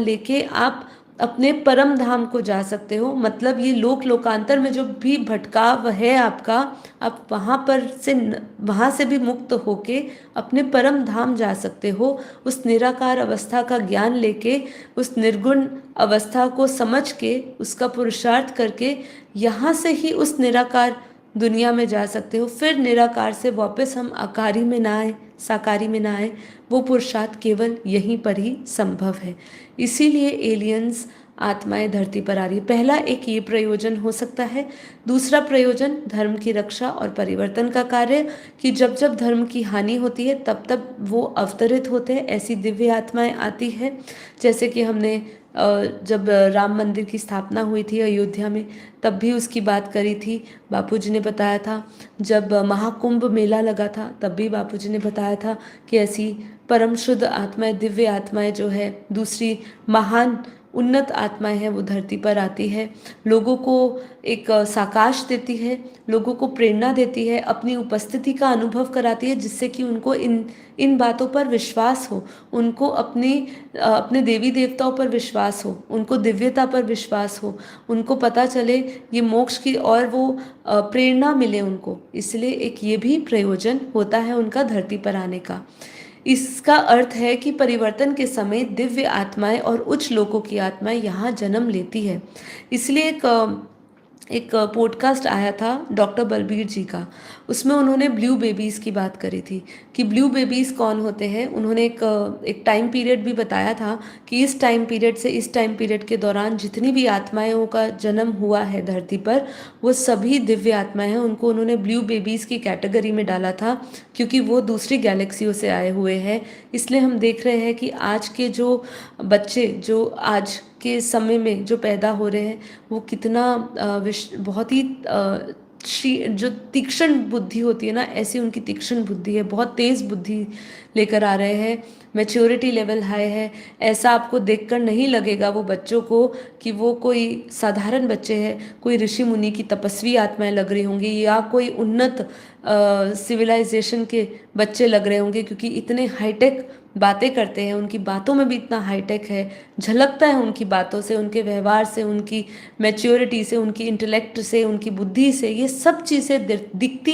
लेके आप अपने परम धाम को जा सकते हो। मतलब ये लोकांतर में जो भी भटकाव है आपका, आप वहां से भी मुक्त होके अपने परम धाम जा सकते हो। उस निराकार अवस्था का ज्ञान लेके, उस निर्गुण अवस्था को समझ के, उसका पुरुषार्थ करके यहाँ से ही उस निराकार दुनिया में जा सकते हो। फिर निराकार से वापस हम आकारी में ना आए, साकारी में ना आए। वो पुरुषार्थ केवल यहीं पर ही संभव है। इसीलिए एलियंस आत्माएं धरती पर आ रही है। पहला एक ये प्रयोजन हो सकता है। दूसरा प्रयोजन धर्म की रक्षा और परिवर्तन का कार्य, कि जब जब धर्म की हानि होती है तब तब वो अवतरित होते हैं, ऐसी दिव्य आत्माएं आती है। जैसे कि हमने जब राम मंदिर की स्थापना हुई थी अयोध्या में, तब भी उसकी बात करी थी। बापूजी ने बताया था। जब महाकुंभ मेला लगा था तब भी बापूजी ने बताया था कि ऐसी परम शुद्ध आत्माएं, दिव्य आत्माएं जो है, दूसरी महान उन्नत आत्माएं हैं, वो धरती पर आती है। लोगों को एक साकाश देती है, लोगों को प्रेरणा देती है, अपनी उपस्थिति का अनुभव कराती है, जिससे कि उनको इन इन बातों पर विश्वास हो, उनको अपने देवी देवताओं पर विश्वास हो, उनको दिव्यता पर विश्वास हो, उनको पता चले ये मोक्ष की, और वो प्रेरणा मिले उनको। इसलिए एक ये भी प्रयोजन होता है उनका धरती पर आने का। इसका अर्थ है कि परिवर्तन के समय दिव्य आत्माएं और उच्च लोकों की आत्माएं यहाँ जन्म लेती है। इसलिए एक पॉडकास्ट आया था डॉक्टर बलबीर जी का। उसमें उन्होंने ब्लू बेबीज़ की बात करी थी कि ब्लू बेबीज़ कौन होते हैं। उन्होंने एक टाइम पीरियड भी बताया था कि इस टाइम पीरियड से इस टाइम पीरियड के दौरान जितनी भी आत्माओं का जन्म हुआ है धरती पर, वो सभी दिव्य आत्माएं हैं। उनको उन्होंने ब्लू बेबीज़ की कैटेगरी में डाला था, क्योंकि वो दूसरी गैलेक्सियों से आए हुए हैं। इसलिए हम देख रहे हैं कि आज के जो बच्चे, जो आज के समय में जो पैदा हो रहे हैं, वो कितना बहुत ही जो तीक्ष्ण बुद्धि होती है ना, ऐसी उनकी तीक्ष्ण बुद्धि है, बहुत तेज बुद्धि लेकर आ रहे हैं। मैच्योरिटी लेवल हाई है। ऐसा आपको देखकर नहीं लगेगा वो बच्चों को कि वो कोई साधारण बच्चे हैं, कोई ऋषि मुनि की तपस्वी आत्माएं लग रही होंगी, या कोई उन्नत सिविलाइजेशन के बच्चे लग रहे होंगे, क्योंकि इतने हाईटेक बातें करते हैं, उनकी बातों में भी इतना हाईटेक है, झलकता है उनकी बातों से, उनके व्यवहार से, उनकी मैच्योरिटी से, उनकी इंटेलेक्ट से, उनकी बुद्धि से, ये सब चीज़ें दिखती